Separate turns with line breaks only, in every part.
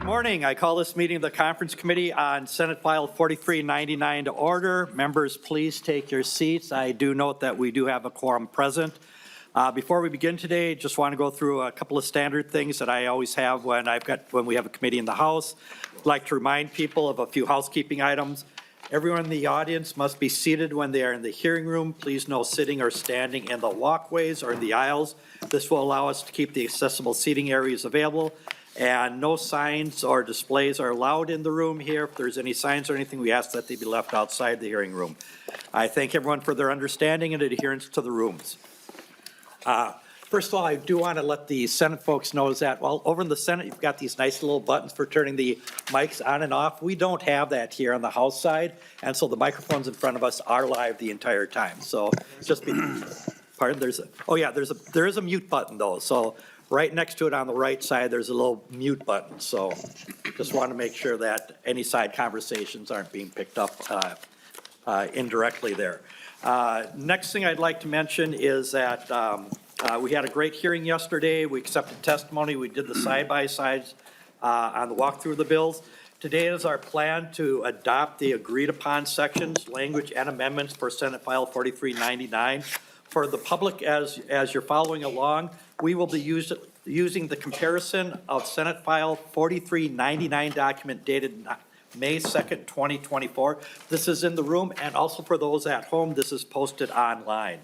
Morning. I call this meeting of the Conference Committee on Senate File 4399 to order. Members, please take your seats. I do note that we do have a quorum present. Before we begin today, just want to go through a couple of standard things that I always have when we have a committee in the House. I'd like to remind people of a few housekeeping items. Everyone in the audience must be seated when they are in the hearing room. Please no sitting or standing in the walkways or in the aisles. This will allow us to keep the accessible seating areas available. And no signs or displays are allowed in the room here. If there's any signs or anything, we ask that they be left outside the hearing room. I thank everyone for their understanding and adherence to the rooms. First of all, I do want to let the Senate folks know that, well, over in the Senate, you've got these nice little buttons for turning the mics on and off. We don't have that here on the House side, and so the microphones in front of us are live the entire time. So just be, pardon, there is a mute button though. So right next to it on the right side, there's a little mute button. So just want to make sure that any side conversations aren't being picked up indirectly there. Next thing I'd like to mention is that we had a great hearing yesterday. We accepted testimony. We did the side-by-sides on the walkthrough of the bills. Today is our plan to adopt the agreed-upon sections, language, and amendments for Senate File 4399. For the public, as you're following along, we will be using the comparison of Senate File 4399 document dated May 2nd, 2024. This is in the room, and also for those at home, this is posted online.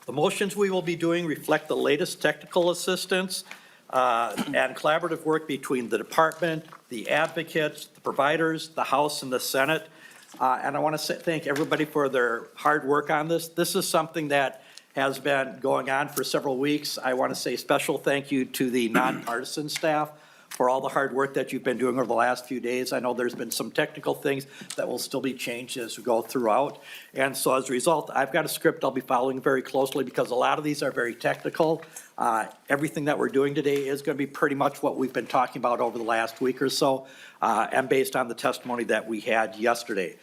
The motions we will be doing reflect the latest technical assistance and collaborative work between the department, the advocates, the providers, the House, and the Senate. And I want to thank everybody for their hard work on this. This is something that has been going on for several weeks. I want to say special thank you to the nonpartisan staff for all the hard work that you've been doing over the last few days. I know there's been some technical things that will still be changed as we go throughout. And so as a result, I've got a script I'll be following very closely because a lot of these are very technical. Everything that we're doing today is going to be pretty much what we've been talking about over the last week or so, and based on the testimony that we had yesterday.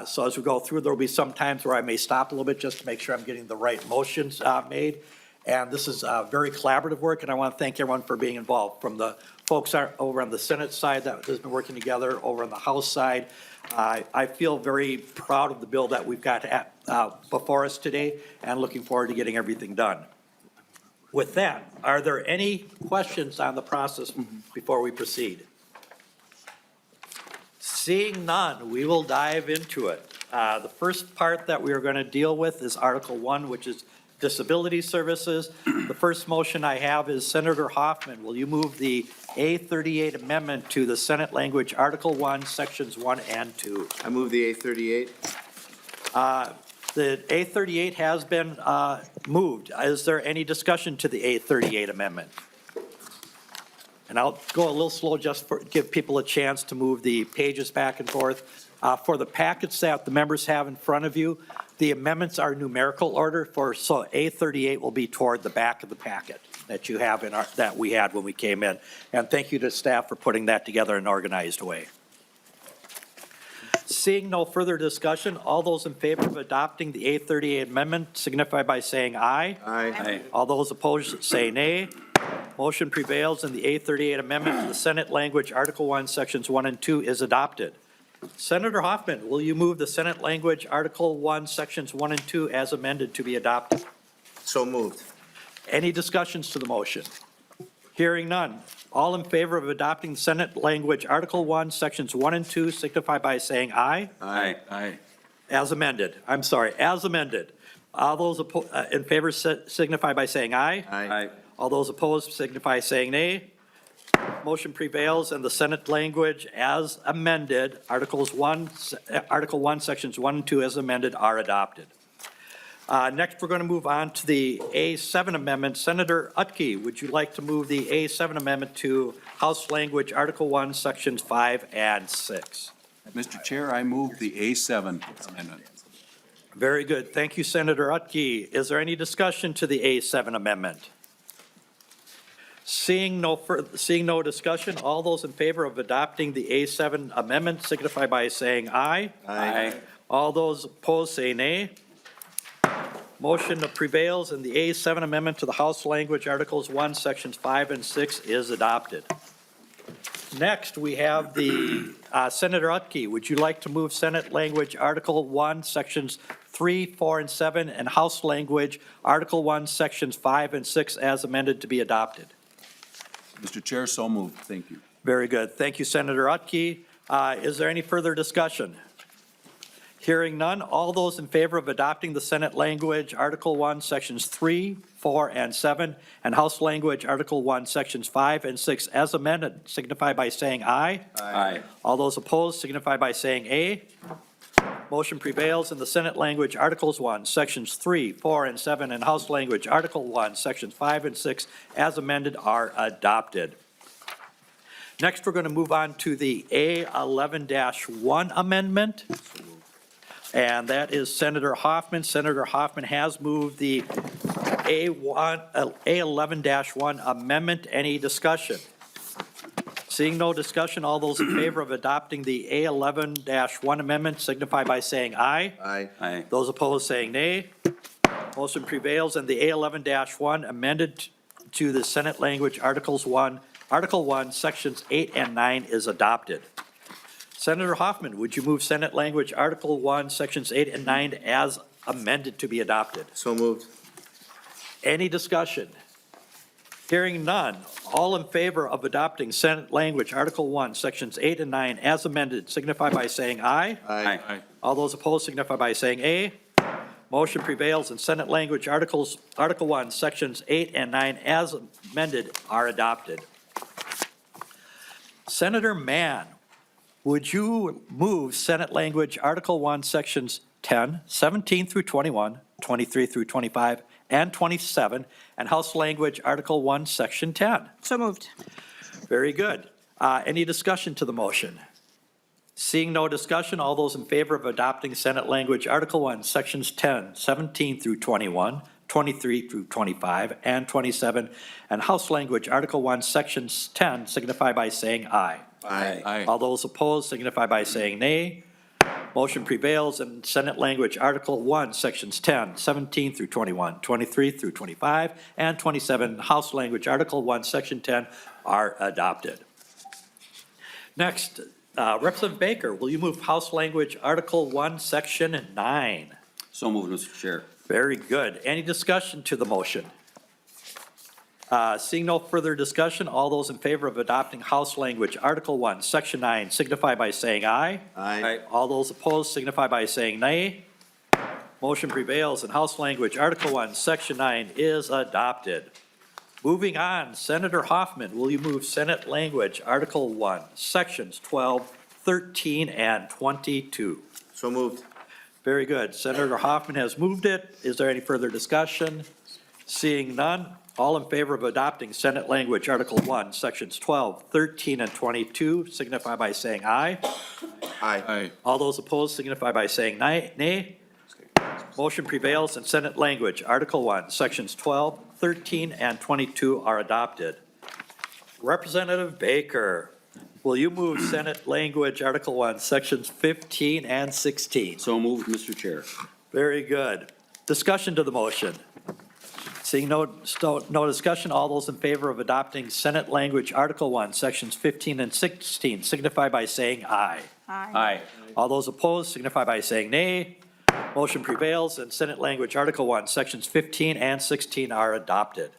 So as we go through, there will be some times where I may stop a little bit just to make sure I'm getting the right motions made. And this is very collaborative work, and I want to thank everyone for being involved, from the folks over on the Senate side that has been working together, over on the House side. I feel very proud of the bill that we've got before us today, and looking forward to getting everything done. With that, are there any questions on the process before we proceed? Seeing none, we will dive into it. The first part that we are going to deal with is Article 1, which is disability services. The first motion I have is Senator Hoffman. Will you move the A38 amendment to the Senate language, Article 1, Sections 1 and 2?
I move the A38.
The A38 has been moved. Is there any discussion to the A38 amendment? And I'll go a little slow just to give people a chance to move the pages back and forth. For the packets that the members have in front of you, the amendments are numerical order, so A38 will be toward the back of the packet that you have that we had when we came in. And thank you to staff for putting that together in an organized way. Seeing no further discussion, all those in favor of adopting the A38 amendment signify by saying aye.
Aye.
All those opposed say nay. Motion prevails, and the A38 amendment to the Senate language, Article 1, Sections 1 and 2 is adopted. Senator Hoffman, will you move the Senate language, Article 1, Sections 1 and 2 as amended to be adopted?
So moved.
Any discussions to the motion? Hearing none. All in favor of adopting Senate language, Article 1, Sections 1 and 2 signify by saying aye.
Aye.
As amended. I'm sorry, as amended. All those in favor signify by saying aye.
Aye.
All those opposed signify saying nay. Motion prevails, and the Senate language as amended, Article 1, Sections 1 and 2 as amended are adopted. Next, we're going to move on to the A7 amendment. Senator Utke, would you like to move the A7 amendment to House language, Article 1, Sections 5 and 6?
Mr. Chair, I move the A7 amendment.
Very good. Thank you, Senator Utke. Is there any discussion to the A7 amendment? Seeing no discussion, all those in favor of adopting the A7 amendment signify by saying aye.
Aye.
All those opposed say nay. Motion prevails, and the A7 amendment to the House language, Articles 1, Sections 5 and 6 is adopted. Next, we have the Senator Utke. Would you like to move Senate language Article 1, Sections 3, 4, and 7, and House language Article 1, Sections 5 and 6 as amended to be adopted?
Mr. Chair, so moved. Thank you.
Very good. Thank you, Senator Utke. Is there any further discussion? Hearing none, all those in favor of adopting the Senate language Article 1, Sections 3, 4, and 7, and House language Article 1, Sections 5 and 6 as amended, signify by saying aye.
Aye.
All those opposed signify by saying nay. Motion prevails, and the Senate language Articles 1, Sections 3, 4, and 7, and House language Article 1, Sections 5 and 6 as amended are adopted. Next, we're going to move on to the A11-1 amendment. And that is Senator Hoffman. Senator Hoffman has moved the A11-1 amendment. Any discussion? Seeing no discussion, all those in favor of adopting the A11-1 amendment signify by saying aye.
Aye.
Aye.
Those opposed saying nay. Motion prevails, and the A11-1 amended to the Senate language Article 1, Sections 8 and 9 is adopted. Senator Hoffman, would you move Senate language Article 1, Sections 8 and 9 as amended to be adopted?
So moved.
Any discussion? Hearing none, all in favor of adopting Senate language Article 1, Sections 8 and 9 as amended signify by saying aye.
Aye.
All those opposed signify by saying nay. Motion prevails, and Senate language Article 1, Sections 8 and 9 as amended are adopted. Senator Mann, would you move Senate language Article 1, Sections 10, 17 through 21, 23 through 25, and 27, and House language Article 1, Section 10?
So moved.
Very good. Any discussion to the motion? Seeing no discussion, all those in favor of adopting Senate language Article 1, Sections 10, 17 through 21, 23 through 25, and 27, and House language Article 1, Sections 10 signify by saying aye.
Aye.
Aye.
All those opposed signify by saying nay. Motion prevails, and Senate language Article 1, Sections 10, 17 through 21, 23 through 25, and 27, House language Article 1, Section 10 are adopted. Next, Representative Baker, will you move House language Article 1, Section 9?
So moved, Mr. Chair.
Very good. Any discussion to the motion? Seeing no further discussion, all those in favor of adopting House language Article 1, Section 9 signify by saying aye.
Aye.
All those opposed signify by saying nay. Motion prevails, and House language Article 1, Section 9 is adopted. Moving on, Senator Hoffman, will you move Senate language Article 1, Sections 12, 13, and 22?
So moved.
Very good. Senator Hoffman has moved it. Is there any further discussion? Seeing none, all in favor of adopting Senate language Article 1, Sections 12, 13, and 22 signify by saying aye.
Aye.
Aye.
All those opposed signify by saying nay. Motion prevails, and Senate language Article 1, Sections 12, 13, and 22 are adopted. Representative Baker, will you move Senate language Article 1, Sections 15 and 16?
So moved, Mr. Chair.
Very good. Discussion to the motion. Seeing no discussion, all those in favor of adopting Senate language Article 1, Sections 15 and 16 signify by saying aye.
Aye.
All those opposed signify by saying nay. Motion prevails, and Senate language Article 1, Sections 15 and 16 are adopted.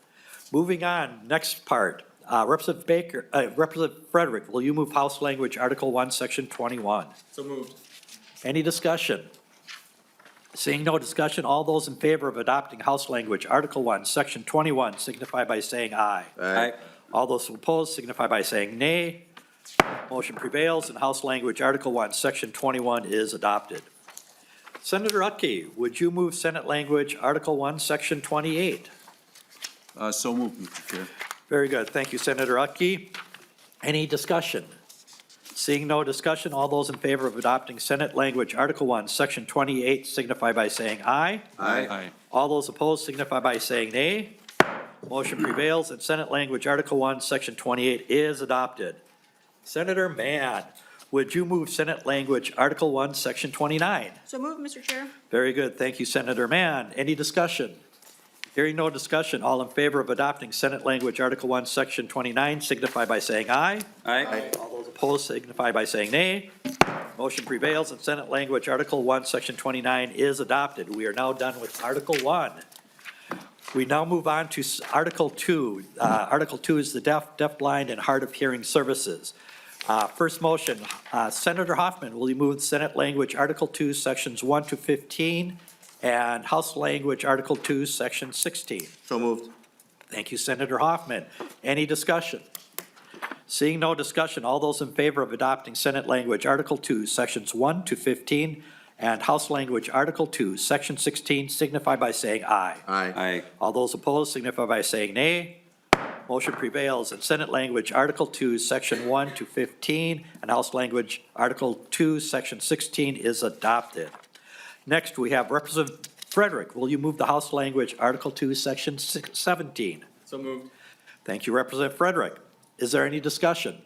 Moving on, next part. Representative Frederick, will you move House language Article 1, Section 21?
So moved.
Any discussion? Seeing no discussion, all those in favor of adopting House language Article 1, Section 21 signify by saying aye.
Aye.
All those opposed signify by saying nay. Motion prevails, and House language Article 1, Section 21 is adopted. Senator Utke, would you move Senate language Article 1, Section 28?
So moved, Mr. Chair.
Very good. Thank you, Senator Utke. Any discussion? Seeing no discussion, all those in favor of adopting Senate language Article 1, Section 28 signify by saying aye.
Aye.
All those opposed signify by saying nay. Motion prevails, and Senate language Article 1, Section 28 is adopted. Senator Mann, would you move Senate language Article 1, Section 29?
So moved, Mr. Chair.
Very good. Thank you, Senator Mann. Any discussion? Hearing no discussion, all in favor of adopting Senate Language Article 1, Section 29, signify by saying aye.
Aye.
All those opposed signify by saying nay. Motion prevails, and Senate Language Article 1, Section 29 is adopted. We are now done with Article 1. We now move on to Article 2. Article 2 is the deaf-blind, and hard of hearing services. First motion, Senator Hoffman, will you move Senate Language Article 2, Sections 1 to 15, and House Language Article 2, Section 16?
So moved.
Thank you, Senator Hoffman. Any discussion? Seeing no discussion, all those in favor of adopting Senate Language Article 2, Sections 1 to 15, and House Language Article 2, Section 16, signify by saying aye.
Aye.
Aye.
All those opposed signify by saying nay. Motion prevails, and Senate Language Article 2, Section 1 to 15, and House Language Article 2, Section 16 is adopted. Next, we have Representative Frederick. Will you move the House Language Article 2, Section 17?
So moved.
Thank you, Representative Frederick. Is there any discussion?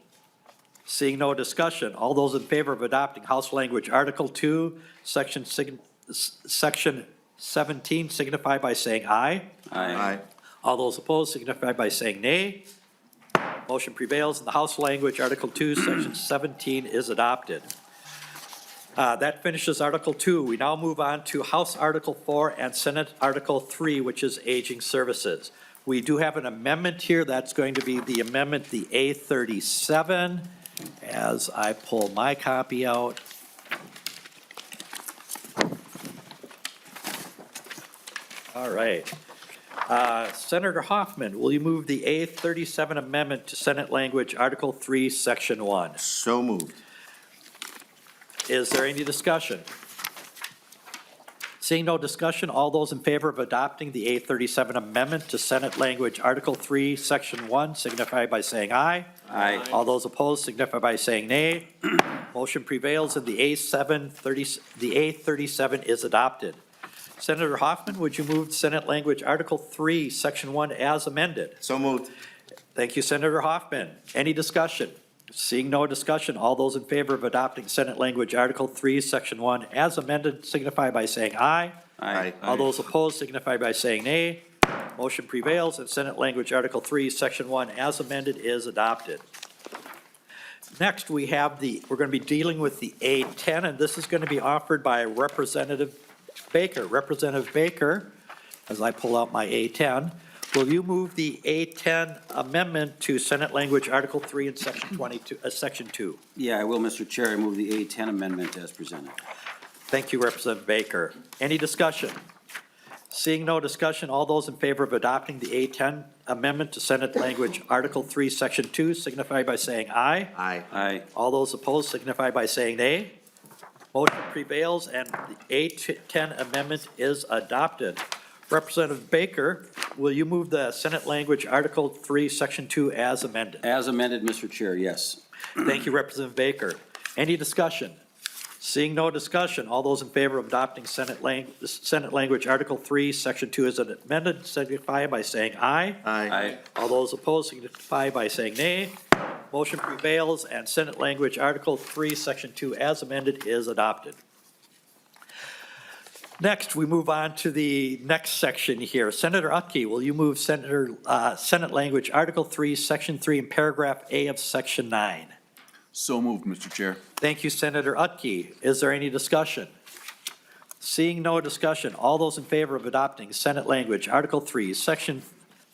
Seeing no discussion, all those in favor of adopting House Language Article 2, Section 17 signify by saying aye.
Aye.
All those opposed signify by saying nay. Motion prevails, and the House Language Article 2, Section 17 is adopted. That finishes Article 2. We now move on to House Article 4 and Senate Article 3, which is Aging Services. We do have an amendment here. That's going to be the amendment, the A37. As I pull my copy out. All right. Senator Hoffman, will you move the A37 amendment to Senate Language Article 3, Section 1?
So moved.
Is there any discussion? Seeing no discussion, all those in favor of adopting the A37 amendment to Senate Language Article 3, Section 1 signify by saying aye.
Aye.
All those opposed signify by saying nay. Motion prevails, and the A37 is adopted. Senator Hoffman, would you move Senate Language Article 3, Section 1 as amended?
So moved.
Thank you, Senator Hoffman. Any discussion? Seeing no discussion, all those in favor of adopting Senate Language Article 3, Section 1 as amended signify by saying aye.
Aye.
All those opposed signify by saying nay. Motion prevails, and Senate Language Article 3, Section 1 as amended is adopted. Next, we're going to be dealing with the A10, and this is going to be offered by Representative Baker. Representative Baker, as I pull out my A10, will you move the A10 amendment to Senate Language Article 3 and Section 2?
Yeah, I will, Mr. Chair. I move the A10 amendment as presented.
Thank you, Representative Baker. Any discussion? Seeing no discussion, all those in favor of adopting the A10 amendment to Senate Language Article 3, Section 2 signify by saying aye.
Aye.
Aye.
All those opposed signify by saying nay. Motion prevails, and the A10 amendment is adopted. Representative Baker, will you move the Senate Language Article 3, Section 2 as amended?
As amended, Mr. Chair, yes.
Thank you, Representative Baker. Any discussion? Seeing no discussion, all those in favor of adopting Senate Language Article 3, Section 2 as amended signify by saying aye.
Aye.
All those opposed signify by saying nay. Motion prevails, and Senate Language Article 3, Section 2 as amended is adopted. Next, we move on to the next section here. Senator Utke, will you move Senate Language Article 3, Section 3, and Paragraph A of Section 9?
So moved, Mr. Chair.
Thank you, Senator Utke. Is there any discussion? Seeing no discussion, all those in favor of adopting Senate Language Article 3, Section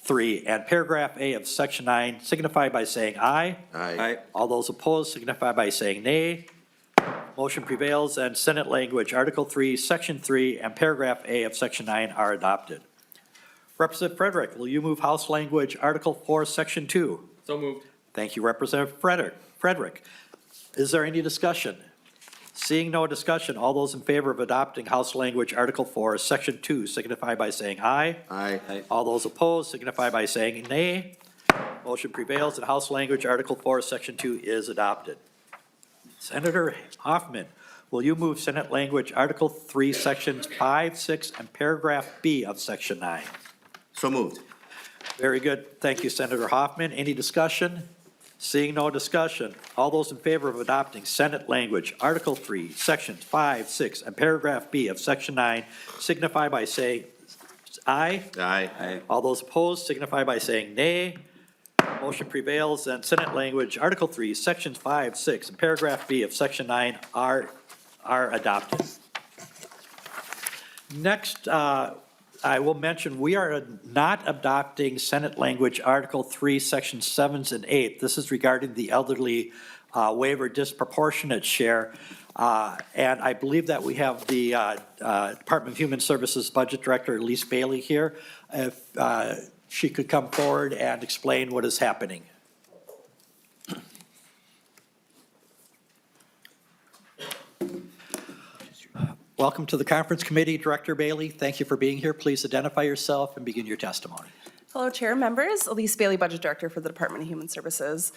3, and Paragraph A of Section 9 signify by saying aye.
Aye.
All those opposed signify by saying nay. Motion prevails, and Senate Language Article 3, Section 3, and Paragraph A of Section 9 are adopted. Representative Frederick, will you move House Language Article 4, Section 2?
So moved.
Thank you, Representative Frederick. Is there any discussion? Seeing no discussion, all those in favor of adopting House Language Article 4, Section 2 signify by saying aye.
Aye.
All those opposed signify by saying nay. Motion prevails, and House Language Article 4, Section 2 is adopted. Senator Hoffman, will you move Senate Language Article 3, Sections 5, 6, and Paragraph B of Section 9?
So moved.
Very good. Thank you, Senator Hoffman. Any discussion? Seeing no discussion, all those in favor of adopting Senate Language Article 3, Sections 5, 6, and Paragraph B of Section 9 signify by saying aye.
Aye.
Aye.
All those opposed signify by saying nay. Motion prevails, and Senate language, Article 3, Sections 5, 6, and Paragraph B of Section 9 are adopted. Next, I will mention, we are not adopting Senate language, Article 3, Sections 7 and 8. This is regarding the elderly waiver disproportionate share. And I believe that we have the Department of Human Services Budget Director, Elise Bailey, here. If she could come forward and explain what is happening. Welcome to the conference committee, Director Bailey. Thank you for being here. Please identify yourself and begin your testimony.
Hello, Chair, members. Elise Bailey, Budget Director for the Department of Human Services.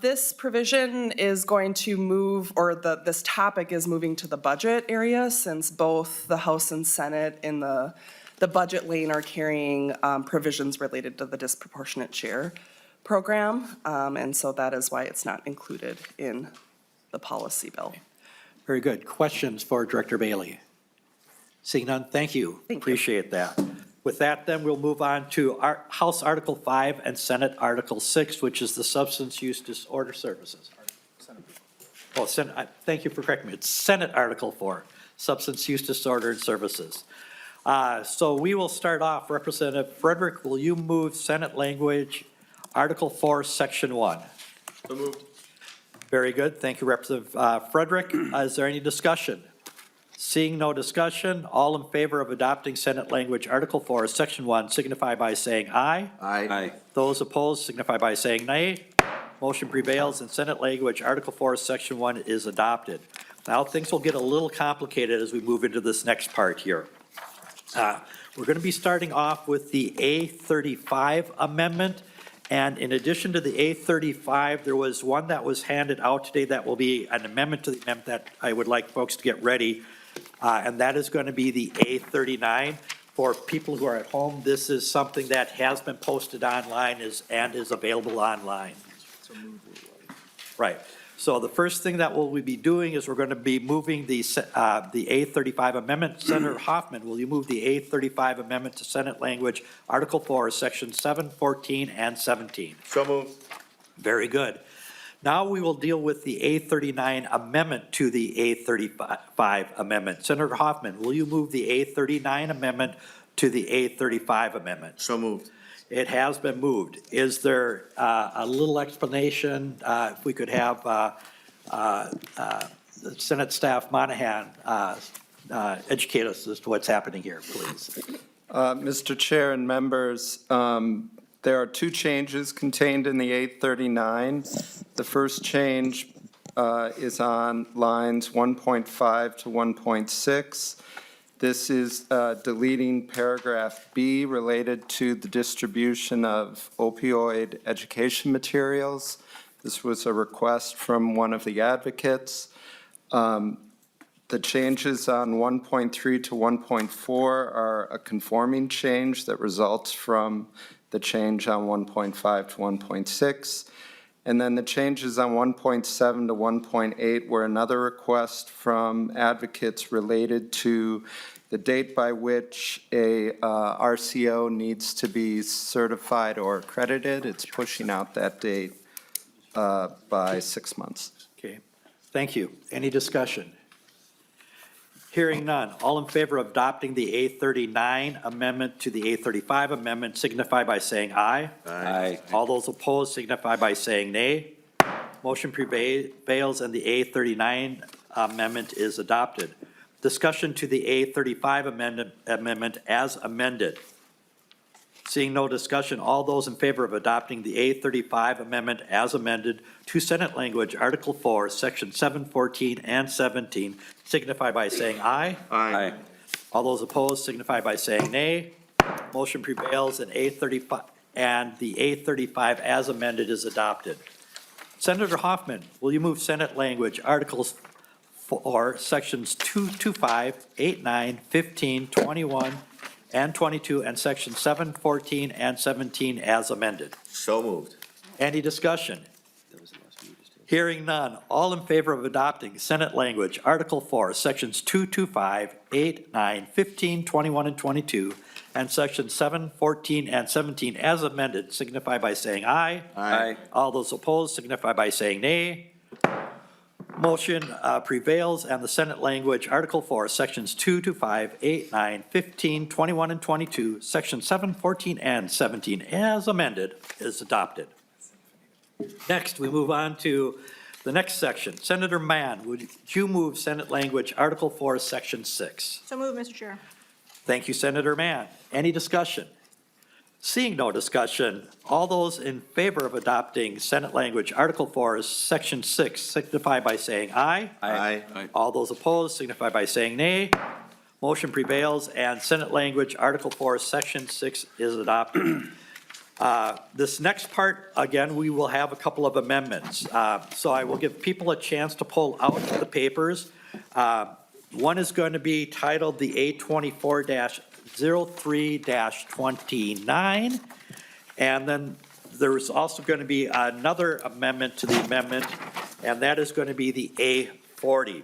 This provision is going to move, or this topic is moving to the budget area, since both the House and Senate in the budget lane are carrying provisions related to the disproportionate share program. And so that is why it's not included in the policy bill.
Very good. Questions for Director Bailey? Seeing none, thank you.
Thank you.
Appreciate that. With that, then, we'll move on to our House Article 5 and Senate Article 6, which is the substance use disorder services. Oh, thank you for correcting me. It's Senate Article 4, substance use disorder and services. So we will start off. Representative Frederick, will you move Senate language, Article 4, Section 1?
So moved.
Very good. Thank you, Representative Frederick. Is there any discussion? Seeing no discussion, all in favor of adopting Senate language Article 4, Section 1, signify by saying aye.
Aye.
Those opposed signify by saying nay. Motion prevails, and Senate language Article 4, Section 1 is adopted. Now, things will get a little complicated as we move into this next part here. We're going to be starting off with the A35 amendment. And in addition to the A35, there was one that was handed out today that will be an amendment to the amendment that I would like folks to get ready. And that is going to be the A39. For people who are at home, this is something that has been posted online and is available online. Right. So the first thing that we'll be doing is we're going to be moving the A35 amendment. Senator Hoffman, will you move the A35 amendment to Senate language, Article 4, Section 7, 14, and 17?
So moved.
Very good. Now we will deal with the A39 amendment to the A35 amendment. Senator Hoffman, will you move the A39 amendment to the A35 amendment?
So moved.
It has been moved. Is there a little explanation? If we could have Senate Staff Monahan educate us as to what's happening here, please.
Mr. Chair and members, there are two changes contained in the 839. The first change is on lines 1.5 to 1.6. This is deleting paragraph B related to the distribution of opioid education materials. This was a request from one of the advocates. The changes on 1.3 to 1.4 are a conforming change that results from the change on 1.5 to 1.6. And then the changes on 1.7 to 1.8 were another request from advocates related to the date by which a RCO needs to be certified or accredited. It's pushing out that date by 6 months.
Okay, thank you. Any discussion? Hearing none. All in favor of adopting the A39 amendment to the A35 amendment signify by saying aye.
Aye.
All those opposed signify by saying nay. Motion prevails and the A39 amendment is adopted. Discussion to the A35 amendment as amended. Seeing no discussion, all those in favor of adopting the A35 amendment as amended to Senate language, Article 4, Section 7, 14, and 17, signify by saying aye.
Aye.
All those opposed signify by saying nay. Motion prevails and the A35 as amended is adopted. Senator Hoffman, will you move Senate language, Articles 4, Sections 225, 89, 15, 21, and 22, and Sections 7, 14, and 17 as amended?
So moved.
Any discussion? Hearing none, all in favor of adopting Senate language, Article 4, Sections 225, 8, 9, 15, 21, and 22, and Sections 7, 14, and 17 as amended, signify by saying aye.
Aye.
All those opposed signify by saying nay. Motion prevails, and the Senate language, Article 4, Sections 225, 8, 9, 15, 21, and 22, Sections 7, 14, and 17 as amended is adopted. Next, we move on to the next section. Senator Mann, would you move Senate language, Article 4, Section 6?
So moved, Mr. Chair.
Thank you, Senator Mann. Any discussion? Seeing no discussion, all those in favor of adopting Senate language, Article 4, Section 6, signify by saying aye.
Aye.
All those opposed signify by saying nay. Motion prevails, and Senate language, Article 4, Section 6 is adopted. This next part, again, we will have a couple of amendments. So I will give people a chance to pull out the papers. One is going to be titled the A24-03-29. And then there's also going to be another amendment to the amendment, and that is going to be the A40.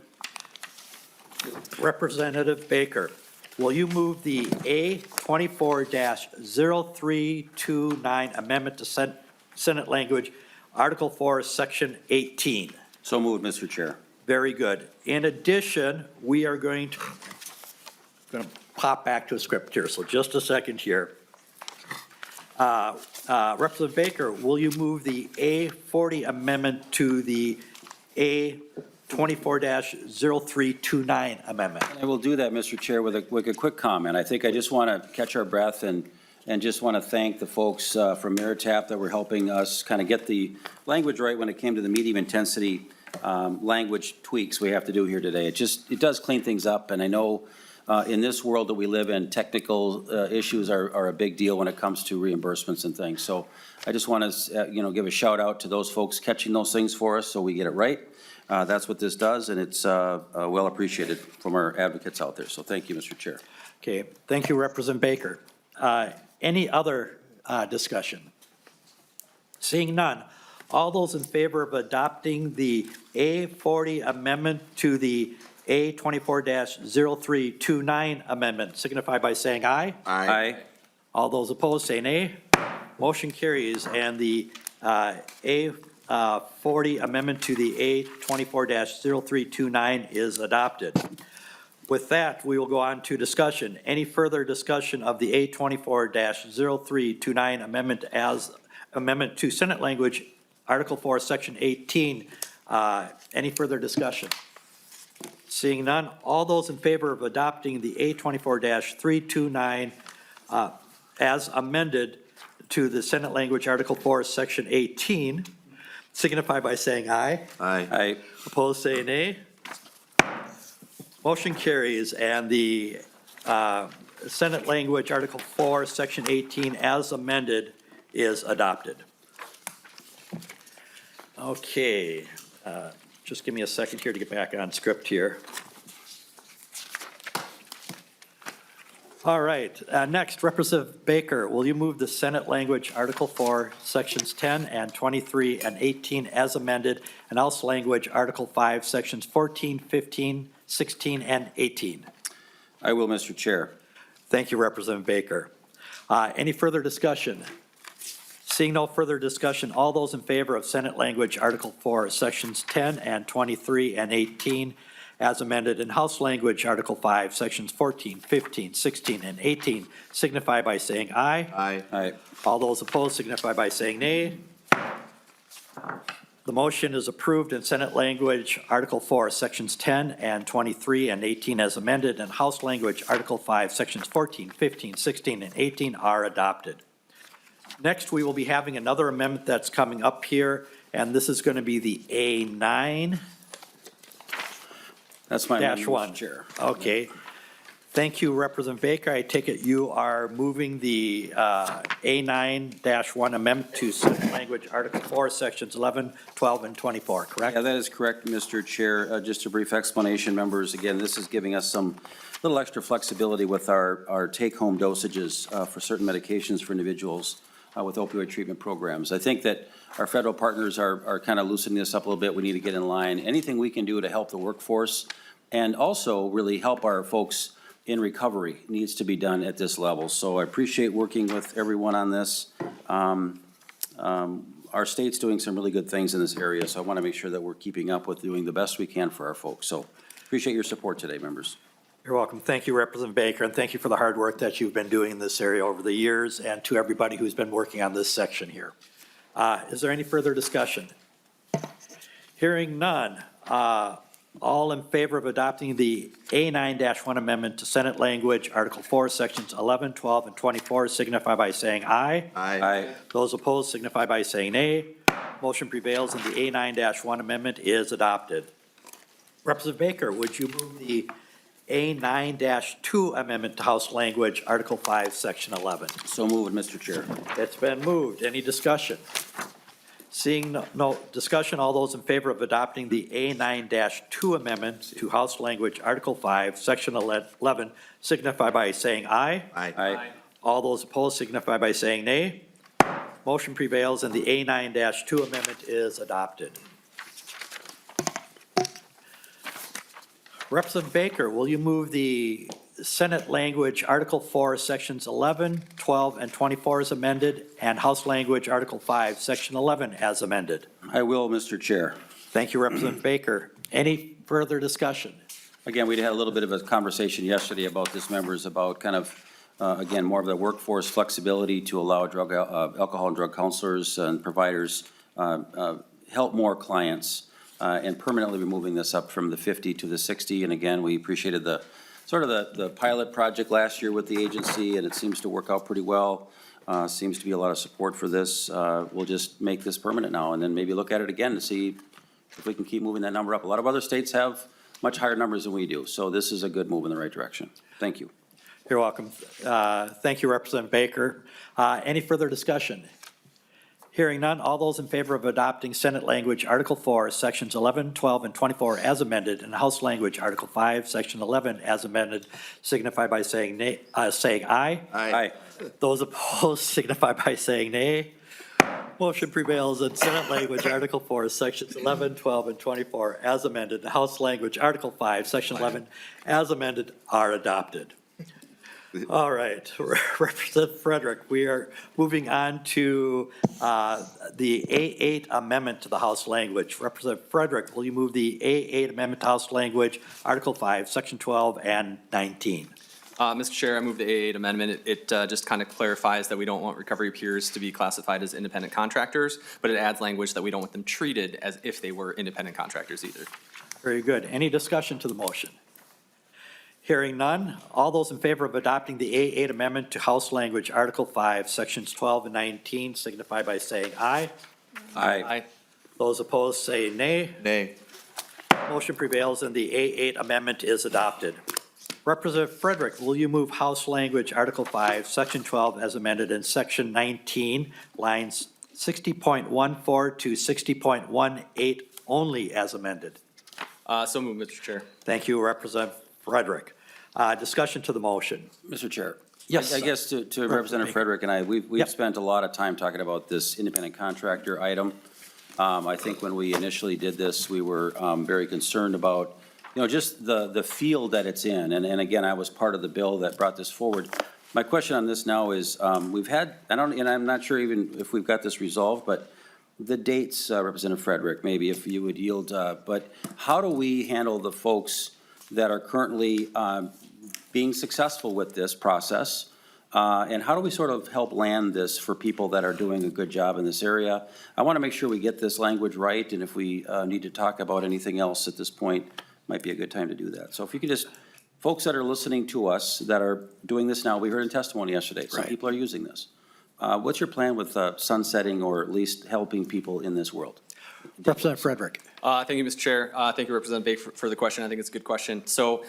Representative Baker, will you move the A24-0329 amendment to Senate language, Article 4, Section 18?
So moved, Mr. Chair.
Very good. In addition, we are going to pop back to a script here, so just a second here. Representative Baker, will you move the A40 amendment to the A24-0329 amendment?
I will do that, Mr. Chair, with a quick comment. I think I just want to catch our breath and just want to thank the folks from Meritap that were helping us kind of get the language right when it came to the medium intensity language tweaks we have to do here today. It does clean things up, and I know in this world that we live in, technical issues are a big deal when it comes to reimbursements and things. So I just want to, give a shout out to those folks catching those things for us so we get it right. That's what this does, and it's well appreciated from our advocates out there. So thank you, Mr. Chair.
Okay, thank you, Representative Baker. Any other discussion? Seeing none, all those in favor of adopting the A40 amendment to the A24-0329 amendment signify by saying aye.
Aye.
All those opposed say nay. Motion carries, and the A40 amendment to the A24-0329 is adopted. With that, we will go on to discussion. Any further discussion of the A24-0329 amendment as amendment to Senate language, Article 4, Section 18? Any further discussion? Seeing none, all those in favor of adopting the A24-329 as amended to the Senate language, Article 4, Section 18, signify by saying aye.
Aye.
Aye.
Opposed, say nay. Motion carries, and the Senate language, Article 4, Section 18, as amended, is adopted. Okay, just give me a second here to get back on script here. All right, next, Representative Baker, will you move the Senate language, Article 4, Sections 10 and 23 and 18 as amended, and House language, Article 5, Sections 14, 15, 16, and 18?
I will, Mr. Chair.
Thank you, Representative Baker. Any further discussion? Seeing no further discussion, all those in favor of Senate language, Article 4, Sections 10 and 23 and 18 as amended, and House language, Article 5, Sections 14, 15, 16, and 18, signify by saying aye.
Aye.
Aye.
All those opposed signify by saying nay. The motion is approved in Senate language, Article 4, Sections 10 and 23 and 18 as amended, and House language, Article 5, Sections 14, 15, 16, and 18 are adopted. Next, we will be having another amendment that's coming up here, and this is going to be the A9-1.
That's my amendment, Mr. Chair.
Okay. Thank you, Representative Baker. I take it you are moving the A9-1 amendment to Senate language, Article 4, Sections 11, 12, and 24, correct?
Yeah, that is correct, Mr. Chair. Just a brief explanation, members. Again, this is giving us some little extra flexibility with our take-home dosages for certain medications for individuals with opioid treatment programs. I think that our federal partners are kind of loosening this up a little bit. We need to get in line. Anything we can do to help the workforce and also really help our folks in recovery needs to be done at this level. So I appreciate working with everyone on this. Our state's doing some really good things in this area, so I want to make sure that we're keeping up with doing the best we can for our folks. So appreciate your support today, members.
You're welcome. Thank you, Representative Baker, and thank you for the hard work that you've been doing in this area over the years, and to everybody who's been working on this section here. Is there any further discussion? Hearing none. All in favor of adopting the A9-1 amendment to Senate language, Article 4, Sections 11, 12, and 24, signify by saying aye.
Aye.
Those opposed signify by saying nay. Motion prevails and the A9-1 amendment is adopted. Representative Baker, would you move the A9-2 amendment to House language, Article 5, Section 11?
So moved, Mr. Chair.
It's been moved. Any discussion? Seeing no discussion, all those in favor of adopting the A9-2 amendment to House language, Article 5, Section 11, signify by saying aye.
Aye.
All those opposed signify by saying nay. Motion prevails and the A9-2 amendment is adopted. Representative Baker, will you move the Senate language, Article 4, Sections 11, 12, and 24 as amended, and House language, Article 5, Section 11 as amended?
I will, Mr. Chair.
Thank you, Representative Baker. Any further discussion?
Again, we had a little bit of a conversation yesterday about this, members, about kind of, again, more of the workforce flexibility to allow alcohol and drug counselors and providers help more clients, and permanently removing this up from the 50 to the 60. And again, we appreciated the sort of the pilot project last year with the agency, and it seems to work out pretty well. Seems to be a lot of support for this. We'll just make this permanent now and then maybe look at it again to see if we can keep moving that number up. A lot of other states have much higher numbers than we do, so this is a good move in the right direction. Thank you.
You're welcome. Thank you, Representative Baker. Any further discussion? Hearing none, all those in favor of adopting Senate language, Article 4, Sections 11, 12, and 24 as amended, and House language, Article 5, Section 11 as amended, signify by saying nay, saying aye.
Aye.
Those opposed signify by saying nay. Motion prevails and Senate language, Article 4, Sections 11, 12, and 24 as amended, and House language, Article 5, Section 11 as amended are adopted. All right, Representative Frederick, we are moving on to the A8 amendment to the House language. Representative Frederick, will you move the A8 amendment to House language, Article 5, Section 12, and 19?
Mr. Chair, I move the A8 amendment. It just kind of clarifies that we don't want recovery peers to be classified as independent contractors, but it adds language that we don't want them treated as if they were independent contractors either.
Very good. Any discussion to the motion? Hearing none, all those in favor of adopting the A8 amendment to House language, Article 5, Sections 12 and 19, signify by saying aye.
Aye.
Those opposed say nay.
Nay.
Motion prevails and the A8 amendment is adopted. Representative Frederick, will you move House language, Article 5, Section 12 as amended, and Section 19, lines 60.14 to 60.18 only as amended?
So move, Mr. Chair.
Thank you, Representative Frederick. Discussion to the motion.
Mr. Chair.
Yes.
I guess to Representative Frederick and I, we've spent a lot of time talking about this independent contractor item. I think when we initially did this, we were very concerned about, just the field that it's in. And again, I was part of the bill that brought this forward. My question on this now is, we've had, and I'm not sure even if we've got this resolved, but the dates, Representative Frederick, maybe if you would yield, but how do we handle the folks that are currently being successful with this process? And how do we sort of help land this for people that are doing a good job in this area? I want to make sure we get this language right, and if we need to talk about anything else at this point, might be a good time to do that. So if you could just, folks that are listening to us that are doing this now, we heard in testimony yesterday, some
Right.
people are using this. What's your plan with sunsetting or at least helping people in this world?
Representative Frederick.
Thank you, Mr. Chair. Thank you, Representative Baker, for the question. I think it's a good question. So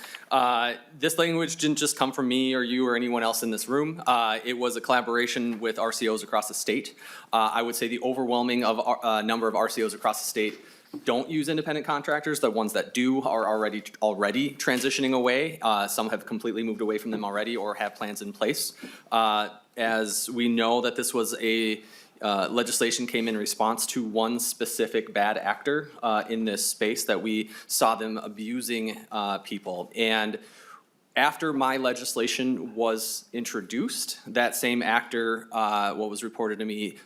this language didn't just come from me or you or anyone else in this room. It was a collaboration with RCOs across the state. I would say the overwhelming number of RCOs across the state don't use independent contractors. The ones that do are already as we know that this was a legislation came in response to one specific bad actor in this space, that we saw them abusing people. And after my legislation was introduced, that same actor, what was reported to me,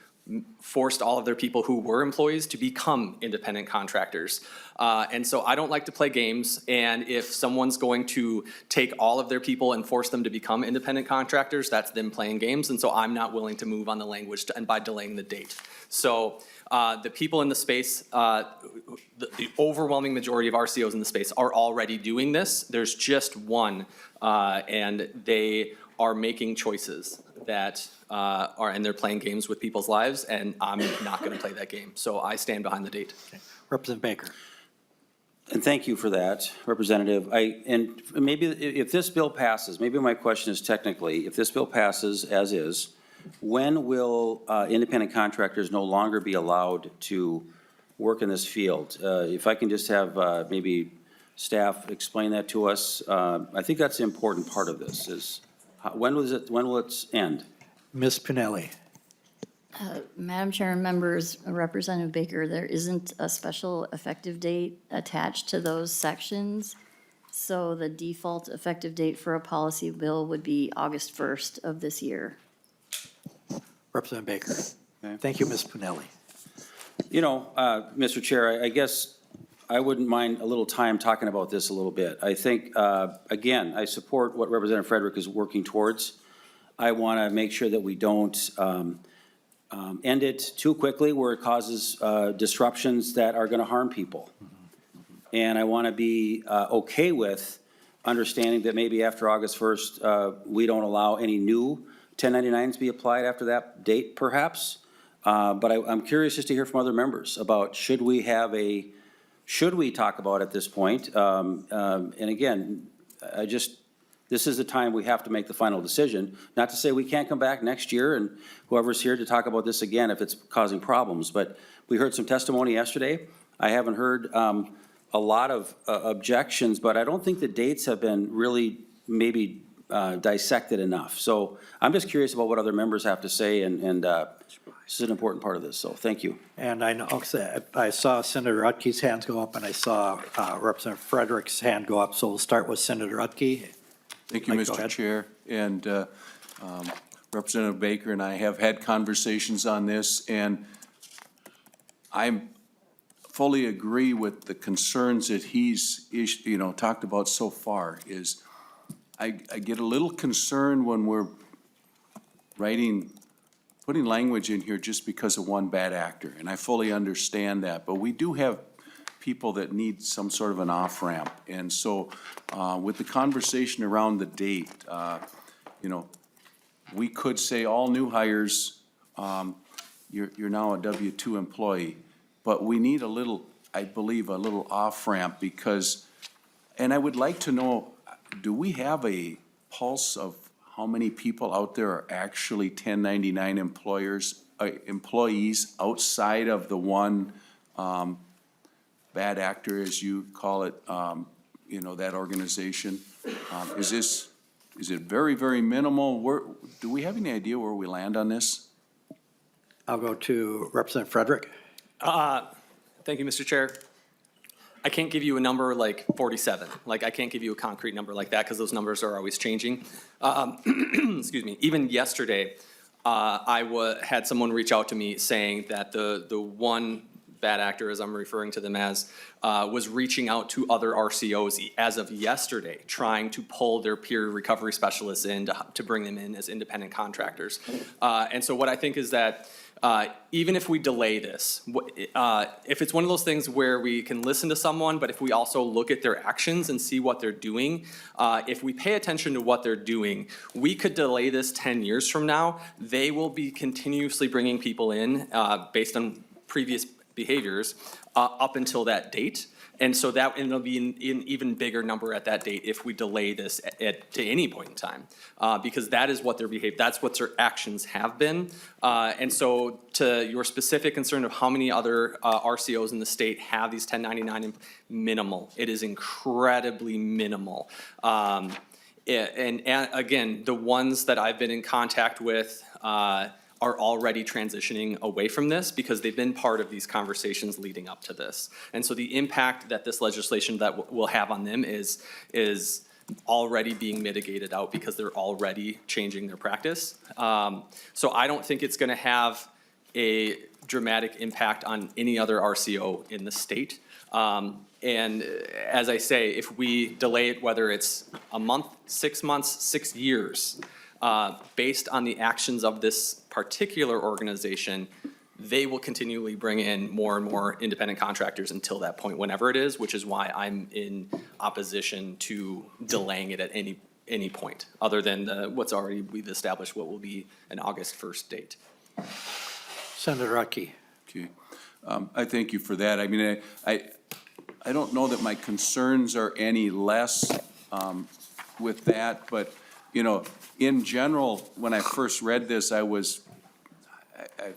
forced all of their people who were employees to become independent contractors. And so I don't like to play games, and if someone's going to take all of their people and force them to become independent contractors, that's them playing games, and so I'm not willing to move on the language and by delaying the date. So the people in the space, the overwhelming majority of RCOs in the space are already doing this. There's just one, and they are making choices that and they're playing games with people's lives, and I'm not gonna play that game. So I stand behind the date.
Representative Baker.
And thank you for that, Representative. And maybe if this bill passes, maybe my question is technically, if this bill passes as is, when will independent contractors no longer be allowed to work in this field? If I can just have maybe staff explain that to us. I think that's the important part of this is, when will it end?
Ms. Pinelli.
Madam Chair and members, Representative Baker, there isn't a special effective date attached to those sections. So the default effective date for a policy bill would be August 1st of this year.
Representative Baker.
Okay.
Thank you, Ms. Pinelli.
You know, Mr. Chair, I guess I wouldn't mind a little time talking about this a little bit. I think, again, I support what Representative Frederick is working towards. I want to make sure that we don't end it too quickly where it causes disruptions that are going to harm people. And I want to be okay with understanding that maybe after August 1st, we don't allow any new 1099s to be applied after that date, perhaps. But I'm curious just to hear from other members about should we talk about at this point? And again, this is the time we have to make the final decision. Not to say we can't come back next year and whoever's here to talk about this again if it's causing problems. But we heard some testimony yesterday. I haven't heard a lot of objections, but I don't think the dates have been really maybe dissected enough. So I'm just curious about what other members have to say, and this is an important part of this, so thank you.
And I know, I saw Senator Utke's hands go up, and I saw Representative Frederick's hand go up, so we'll start with Senator Utke.
Thank you,
Mike, go
Mr.
ahead.
Chair. And Representative Baker and I have had conversations on this, and I fully agree with the concerns that he's, talked about so far. Is I get a little concerned when we're putting language in here just because of one bad actor, and I fully understand that. But we do have people that need some sort of an off-ramp. And so with the conversation around the date, we could say all new hires, you're now a W-2 employee. But we need I believe, a little off-ramp because, and I would like to know, do we have a pulse of how many people out there are actually 1099 employees outside of the one bad actor, as you call it, that organization? Is it very, very minimal? Do we have any idea where we land on this?
I'll go to Representative Frederick.
Thank you, Mr. Chair. I can't give you a number like 47. Like, I can't give you a concrete number like that because those numbers are always changing. Excuse me. Even yesterday, I had someone reach out to me saying that the one bad actor, as I'm referring to them as, was reaching out to other RCOs as of yesterday, trying to pull their peer recovery specialists in to bring them in as independent contractors. And so what I think is that even if we delay this, if it's one of those things where we can listen to someone, but if we also look at their actions and see what they're doing, if we pay attention to what they're doing, we could delay this 10 years from now. They will be continuously bringing people in based on previous behaviors up until that date. And so it'll be an even bigger number at that date if we delay this to any point in time, because that is what that's what their actions have been. And so to your specific concern of how many other RCOs in the state have these 1099, minimal. It is incredibly minimal. And again, the ones that I've been in contact with are already transitioning away from this because they've been part of these conversations leading up to this. And so the impact that this legislation that will have on them is already being mitigated out because they're already changing their practice. So I don't think it's gonna have a dramatic impact on any other RCO in the state. And as I say, if we delay it, whether it's a month, 6 months, 6 years, based on the actions of this particular organization, they will continually bring in more and more independent contractors until that point, whenever it is, which is why I'm in opposition to delaying it at any point, other than what's already, we've established what will be an August 1st date.
Senator Rucky.
Okay. I thank you for that. I mean, I don't know that my concerns are any less with that, but, you know, in general, when I first read this, I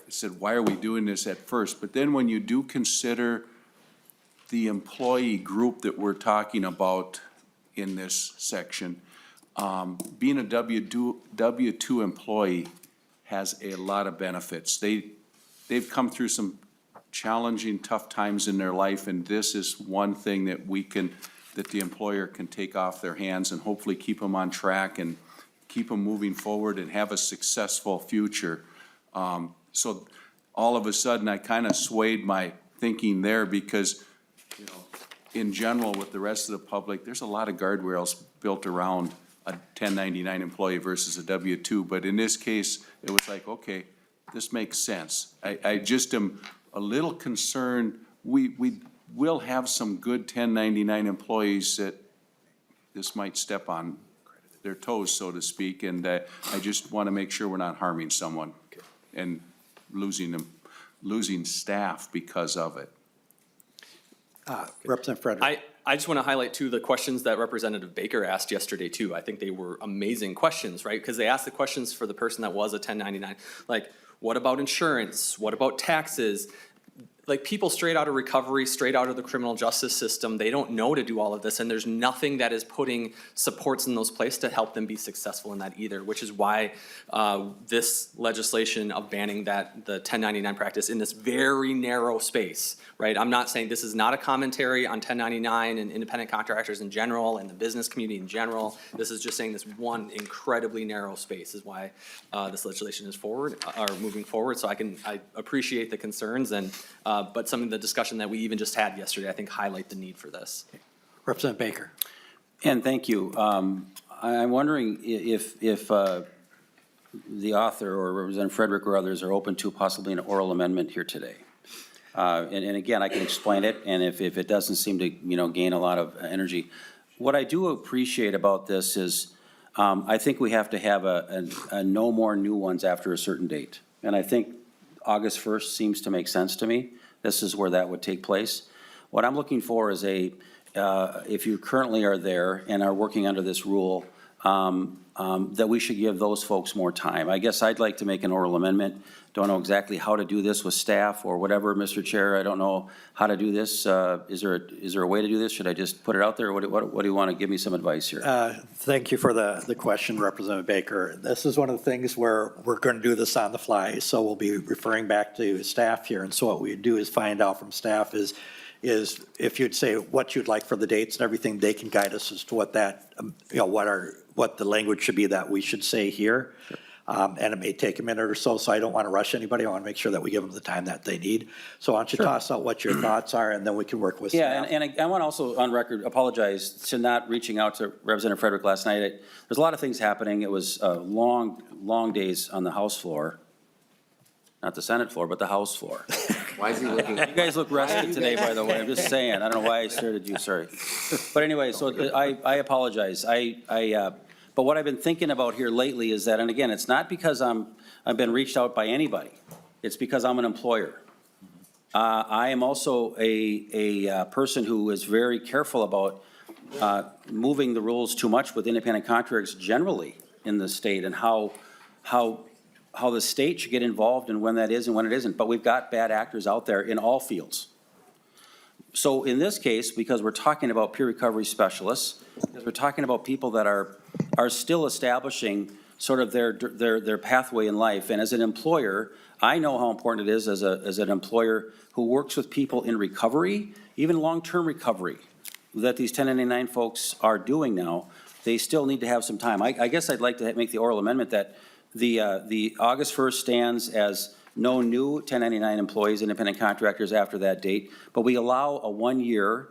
said, why are we doing this at first? But then when you do consider the employee group that we're talking about in this section, being a W-2 employee has a lot of benefits. They've come through some challenging, tough times in their life, and this is one thing that that the employer can take off their hands and hopefully keep them on track and keep them moving forward and have a successful future. So all of a sudden, I kind of swayed my thinking there because, you know, in general, with the rest of the public, there's a lot of guardrails built around a 1099 employee versus a W-2, but in this case, it was like, okay, this makes sense. I just am a little concerned. We will have some good 1099 employees that this might step on their toes, so to speak, and I just want to make sure we're not harming someone and losing staff because of it.
Representative Frederick.
I just want to highlight too the questions that Representative Baker asked yesterday too. I think they were amazing questions, right? Because they asked the questions for the person that was a 1099. Like, what about insurance? What about taxes? Like, people straight out of recovery, straight out of the criminal justice system, they don't know to do all of this, and there's nothing that is putting supports in those places to help them be successful in that either, which is why this legislation of banning the 1099 practice in this very narrow space, right? I'm not saying this is not a commentary on 1099 and independent contractors in general and the business community in general. This is just saying this one incredibly narrow space is why this legislation is moving forward. So I appreciate the concerns but some of the discussion that we even just had yesterday, I think, highlight the need for this.
Representative Baker.
And thank you. I'm wondering if the author or Representative Frederick or others are open to possibly an oral amendment here today. And again, I can explain it, and if it doesn't seem to, gain a lot of energy. What I do appreciate about this is I think we have to have a no more new ones after a certain date. And I think August 1st seems to make sense to me. This is where that would take place. What I'm looking for is if you currently are there and are working under this rule, that we should give those folks more time. I guess I'd like to make an oral amendment. Don't know exactly how to do this with staff or whatever, Mr. Chair. I don't know how to do this. Is there a way to do this? Should I just put it out there? What do you want to give me some advice here?
Thank you for the question, Representative Baker. This is one of the things where we're going to do this on the fly, so we'll be referring back to staff here. And so what we do is find out from staff is if you'd say what you'd like for the dates and everything, they can guide us as to what that, what the language should be that we should say here. Sure. And it may take a minute or so I don't want to rush anybody. I want to make sure that we give them the time that they need. So why don't you toss out what your thoughts are, and then we can work with staff.
Yeah, and I want to also, on record, apologize to not reaching out to Representative Frederick last night. There's a lot of things happening. It was long days on the House floor. Not the Senate floor, but the House floor.
Why is he looking?
You guys look rested today, by the way. I'm just saying. I don't know why I started you, sorry. But anyway, so I apologize. But what I've been thinking about here lately is that, and again, it's not because I've been reached out by anybody. It's because I'm an employer. I am also a person who is very careful about moving the rules too much with independent contractors generally in the state, and how the state should get involved and when that is and when it isn't. But we've got bad actors out there in all fields. So in this case, because we're talking about peer recovery specialists, because we're talking about people that are are still establishing sort of their pathway in life. And as an employer, I know how important it is as an employer who works with people in recovery, even long-term recovery, that these 1099 folks are doing now. They still need to have some time. I guess I'd like to make the oral amendment that the August 1st stands as no new 1099 employees, independent contractors after that date, but we allow a 1-year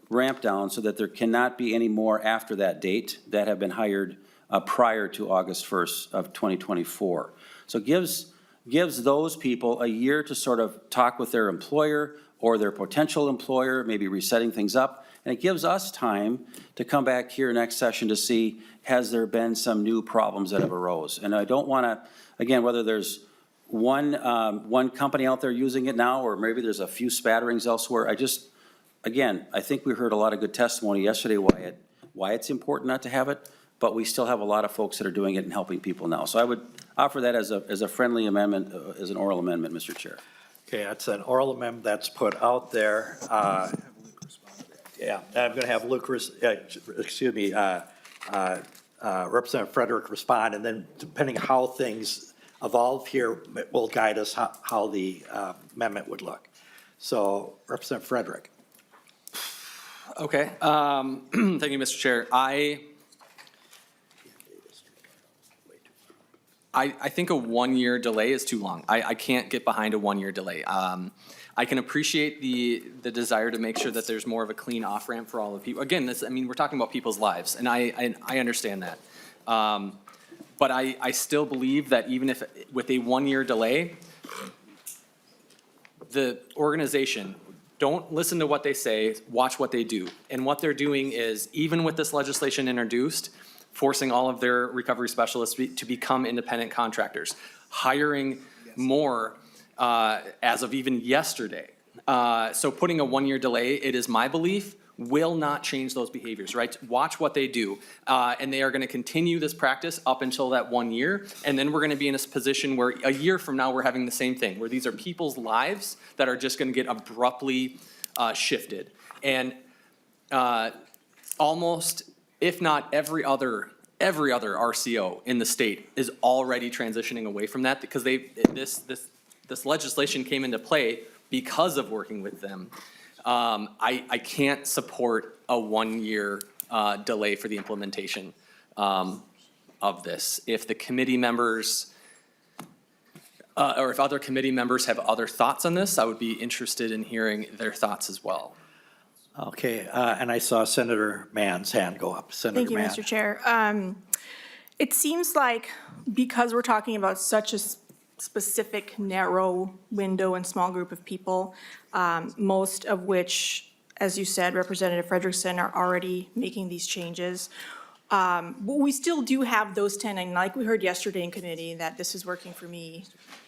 ramp down so that there cannot be any more after that date that have been hired prior to August 1st of 2024. So it gives those people a year to sort of talk with their employer or their potential employer, maybe resetting things up. And it gives us time to come back here next session to see, has there been some new problems that have arose? And I don't want to, again, whether there's one company out there using it now, or maybe there's a few spatterings elsewhere. Again, I think we heard a lot of good testimony yesterday why it's important not to have it, but we still have a lot of folks that are doing it and helping people now. So I would offer that as a friendly amendment, as an oral amendment, Mr. Chair.
Okay, that's an oral amendment that's put out there. Yeah, I'm going to have Luke, Representative Frederick respond, and then depending how things evolve here, it will guide us how the amendment would look. So, Representative Frederick.
Okay, thank you, Mr. Chair. I think a 1-year delay is too long. I can't get behind a 1-year delay. I can appreciate the desire to make sure that there's more of a clean off-ramp for all the people. Again, we're talking about people's lives, and I understand that. But I still believe that even if, with a 1-year delay, the organization, don't listen to what they say, watch what they do. And what they're doing is, even with this legislation introduced, forcing all of their recovery specialists to become independent contractors, hiring more as of even yesterday. So putting a 1-year delay, it is my belief, will not change those behaviors, right? Watch what they do. And they are going to continue this practice up until that 1 year. And then we're going to be in a position where a year from now, we're having the same thing, where these are people's lives that are just going to get abruptly shifted. And almost, if not every other RCO in the state is already transitioning away from that, because this legislation came into play because of working with them. I can't support a 1-year delay for the implementation of this. If the committee members, or if other committee members have other thoughts on this, I would be interested in hearing their thoughts as well.
Okay, and I saw Senator Mann's hand go up. Senator Mann.
Thank you, Mr. Chair. It seems like because we're talking about such a specific narrow window and small group of people, most of which, as you said, Representative Frederickson, are already making these changes. But we still do have those 10, and like we heard yesterday in committee, that this is working for me,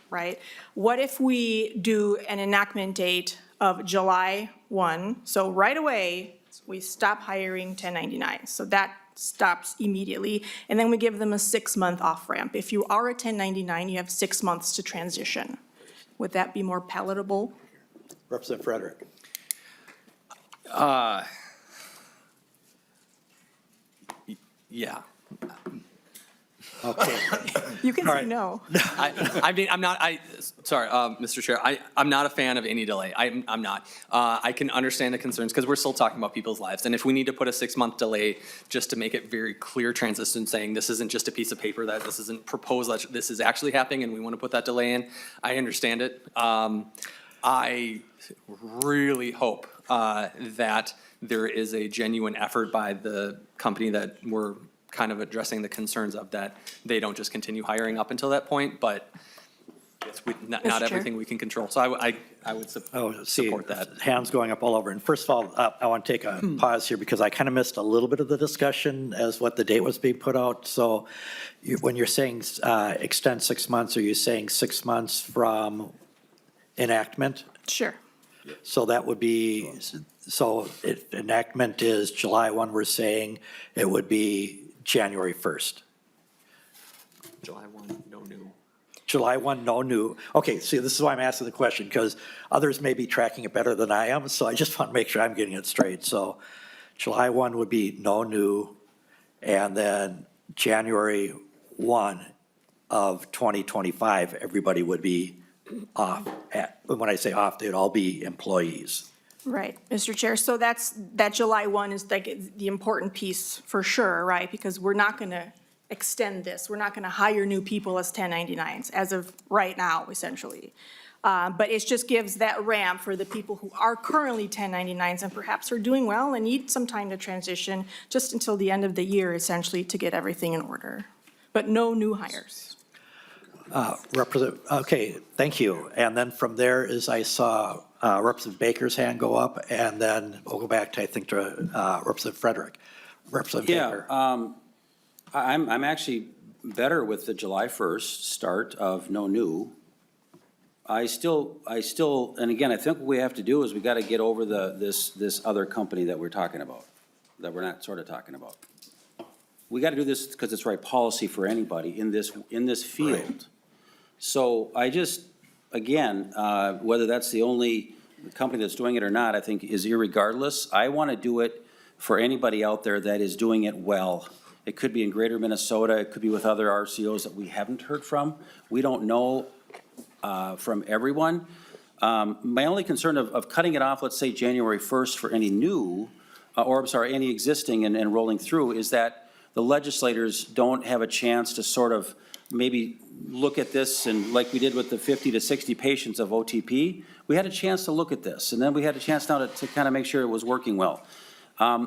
right? What if we do an enactment date of July 1? So right away, we stop hiring 1099. So that stops immediately. And then we give them a 6-month off-ramp. If you are a 1099, you have 6 months to transition. Would that be more palatable?
Representative Frederick.
Yeah.
Okay.
You can
All
say
right.
no.
Sorry, Mr. Chair, I'm not a fan of any delay. I'm not. I can understand the concerns because we're still talking about people's lives. And if we need to put a 6-month delay just to make it very clear transition, saying this isn't just a piece of paper, that this isn't proposed, this is actually happening, and we want to put that delay in, I understand it. I really hope that there is a genuine effort by the company that we're kind of addressing the concerns of, that they don't just continue hiring up until that point, but not
Chair.
everything we can control. So I would support that.
Hands going up all over. And first of all, I want to take a pause here because I kind of missed a little bit of the discussion as what the date was being put out. So when you're saying extend 6 months, are you saying 6 months from enactment?
Sure.
So that would be, so if enactment is July 1, we're saying it would be January 1st.
July 1, no new.
July 1, no new. Okay, see, this is why I'm asking the question, because others may be tracking it better than I am, so I just want to make sure I'm getting it straight. So July 1 would be no new, and then January 1 of 2025, everybody would be off. When I say off, they'd all be employees.
Right, Mr. Chair, so that July 1 is like the important piece for sure, right? Because we're not going to extend this. We're not going to hire new people as 1099s as of right now, essentially. But it just gives that ramp for the people who are currently 1099s and perhaps are doing well and need some time to transition just until the end of the year, essentially, to get everything in order. But no new hires.
Okay, thank you. And then from there is I saw Representative Baker's hand go up, and then we'll go back to, I think, to Representative Frederick. Representative Baker.
I'm actually better with the July 1st start of no new. I still, and again, I think what we have to do is we got to get over this other company that we're talking about, that we're not sort of talking about. We got to do this because it's right policy for anybody in this field.
Right.
So I just, again, whether that's the only company that's doing it or not, I think is irregardless. I want to do it for anybody out there that is doing it well. It could be in greater Minnesota, it could be with other RCOs that we haven't heard from. We don't know from everyone. My only concern of cutting it off, let's say January 1st for any new, any existing and rolling through, is that the legislators don't have a chance to sort of maybe look at this, and like we did with the 50 to 60 patients of OTP, we had a chance to look at this, and then we had a chance now to kind of make sure it was working well. I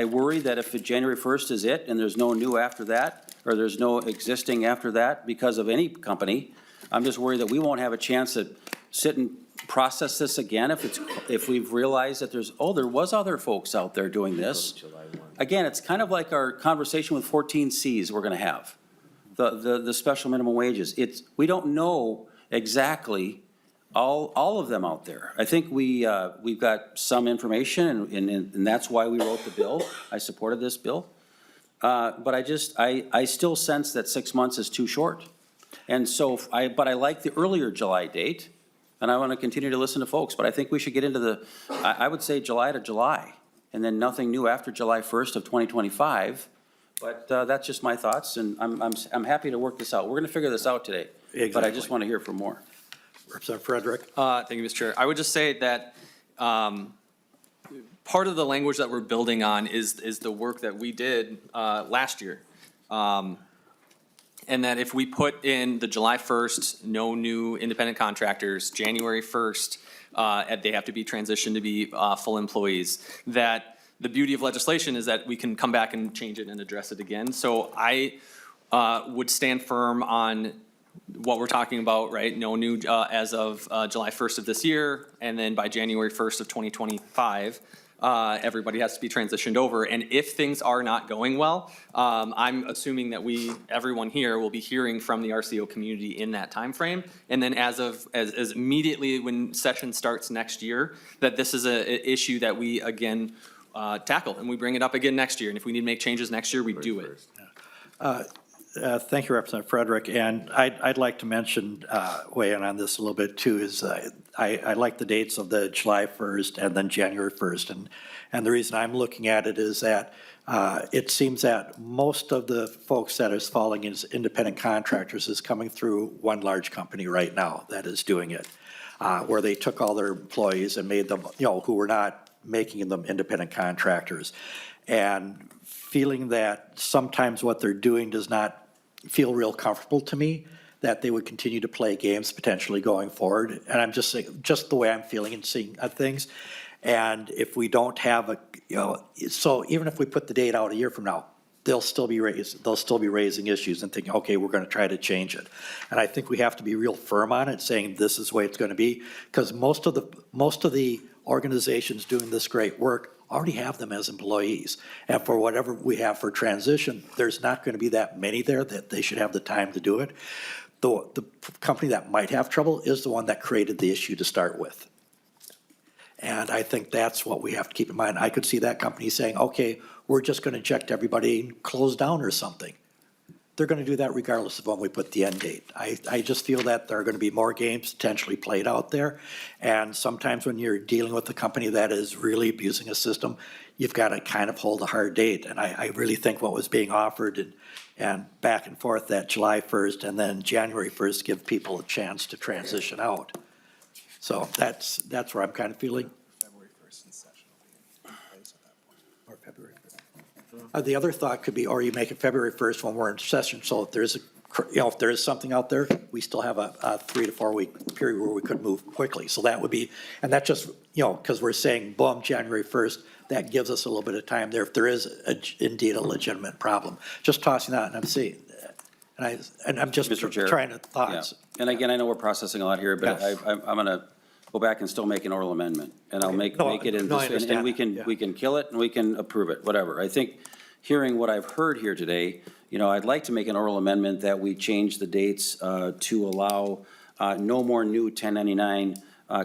worry that if January 1st is it, and there's no new after that, or there's no existing after that because of any company, I'm just worried that we won't have a chance to sit and process this again if we've realized that there was other folks out there doing this. Again, it's kind of like our conversation with 14Cs we're gonna have, the special minimum wages. We don't know exactly all of them out there. I think we've got some information, and that's why we wrote the bill. I supported this bill. But I still sense that 6 months is too short. And so, but I like the earlier July date, and I want to continue to listen to folks, but I think we should get into I would say July to July, and then nothing new after July 1st of 2025. But that's just my thoughts, and I'm happy to work this out. We're going to figure this out today.
Exactly.
But I just want to hear from more.
Representative Frederick.
Thank you, Mr. Chair. I would just say that part of the language that we're building on is the work that we did last year. And that if we put in the July 1st, no new independent contractors, January 1st, they have to be transitioned to be full employees, that the beauty of legislation is that we can come back and change it and address it again. So I would stand firm on what we're talking about, right? No new as of July 1st of this year, and then by January 1st of 2025, everybody has to be transitioned over. And if things are not going well, I'm assuming that everyone here will be hearing from the RCO community in that timeframe. And then as immediately when session starts next year, that this is an issue that we again tackle, and we bring it up again next year. And if we need to make changes next year, we do it.
Thank you, Representative Frederick. And I'd like to mention, weigh in on this a little bit too, is I like the dates of the July 1st and then January 1st. And the reason I'm looking at it is that it seems that most of the folks that is falling as independent contractors is coming through one large company right now that is doing it, where they took all their employees and made them, who were not making them independent contractors. And feeling that sometimes what they're doing does not feel real comfortable to me, that they would continue to play games potentially going forward. And I'm just saying, just the way I'm feeling and seeing things. And if we don't have so even if we put the date out a year from now, they'll still be raising issues and thinking, okay, we're going to try to change it. And I think we have to be real firm on it, saying this is the way it's going to be, because most of the organizations doing this great work already have them as employees. And for whatever we have for transition, there's not going to be that many there that they should have the time to do it. The company that might have trouble is the one that created the issue to start with. And I think that's what we have to keep in mind. I could see that company saying, okay, we're just going to inject everybody and close down or something. they're going to do that regardless of when we put the end date. I just feel that there are going to be more games potentially played out there. And sometimes when you're dealing with a company that is really abusing a system, you've got to kind of hold a hard date. And I really think what was being offered and back and forth, that July 1st and then January 1st, give people a chance to transition out. So that's where I'm kind of feeling. Or February 1st. The other thought could be, or you make it February 1st when we're in session, so if there's if there is something out there, we still have a 3 to 4 week period where we could move quickly. So that would be, and that just, because we're saying, boom, January 1st, that gives us a little bit of time there if there is indeed a legitimate problem. Just tossing that, and I'm seeing, and I'm just
Mr. Chair.
trying to
Yeah.
thoughts.
And again, I know we're processing a lot here, but
Yes.
I'm going to go back and still make an oral amendment. And I'll make it in,
No, I
and
understand
we
that, yeah.
can kill it and we can approve it, whatever. I think, hearing what I've heard here today, I'd like to make an oral amendment that we change the dates to allow no more new 1099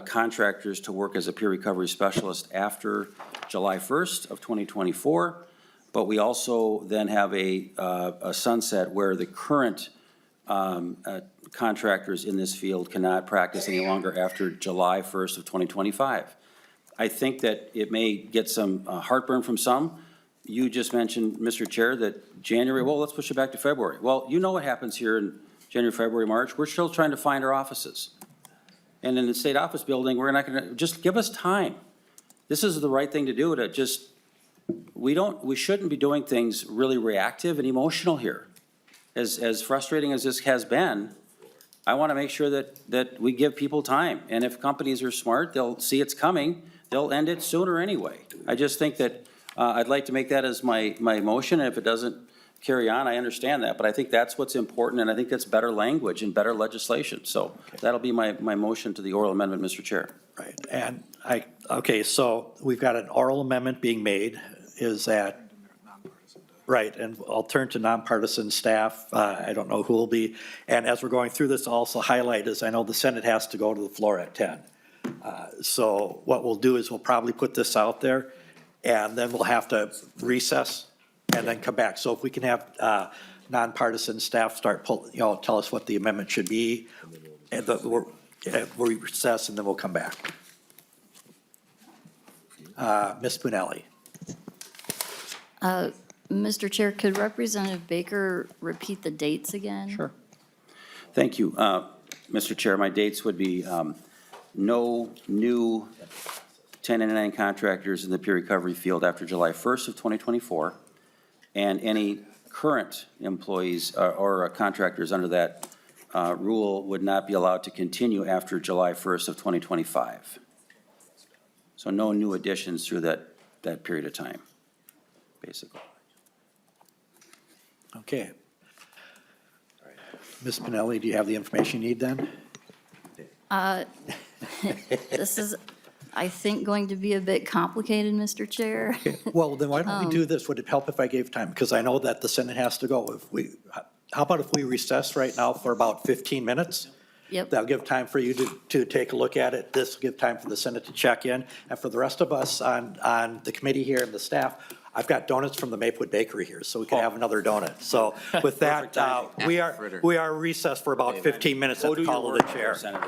contractors to work as a peer recovery specialist after July 1st of 2024. But we also then have a sunset where the current contractors in this field cannot practice any longer after July 1st of 2025. I think that it may get some heartburn from some. You just mentioned, Mr. Chair, that January, well, let's push it back to February. Well, you know what happens here in January, February, March. We're still trying to find our offices. And in the state office building, we're not going to, just give us time. This is the right thing to do, to just, we shouldn't be doing things really reactive and emotional here. As frustrating as this has been, I want to make sure that we give people time. And if companies are smart, they'll see it's coming, they'll end it sooner anyway. I just think that I'd like to make that as my motion, and if it doesn't carry on, I understand that, but I think that's what's important, and I think that's better language and better legislation. So that'll be my motion to the oral amendment, Mr. Chair.
Right, and okay, so we've got an oral amendment being made, is that, right, and I'll turn to nonpartisan staff, I don't know who will be, and as we're going through this, I'll also highlight is, I know the Senate has to go to the floor at 10. So what we'll do is we'll probably put this out there, and then we'll have to recess and then come back. So if we can have nonpartisan staff start tell us what the amendment should be, and we'll recess and then we'll come back. Ms. Punelli.
Mr. Chair, could Representative Baker repeat the dates again?
Sure. Thank you. Mr. Chair, my dates would be no new 1099 contractors in the peer recovery field after July 1st of 2024, and any current employees or contractors under that rule would not be allowed to continue after July 1st of 2025. So no new additions through that period of time, basically.
Okay. Ms. Pinelli, do you have the information you need then?
This is, I think, going to be a bit complicated, Mr. Chair.
Well, then why don't we do this? Would it help if I gave time? Because I know that the Senate has to go. How about if we recess right now for about 15 minutes?
Yep.
That'll give time for you to take a look at it. This will give time for the Senate to check in. And for the rest of us on the committee here and the staff, I've got donuts from the Maplewood Bakery here, so we can have another donut. So with that, we are recessed for about 15 minutes at the call of the chair.
Senator.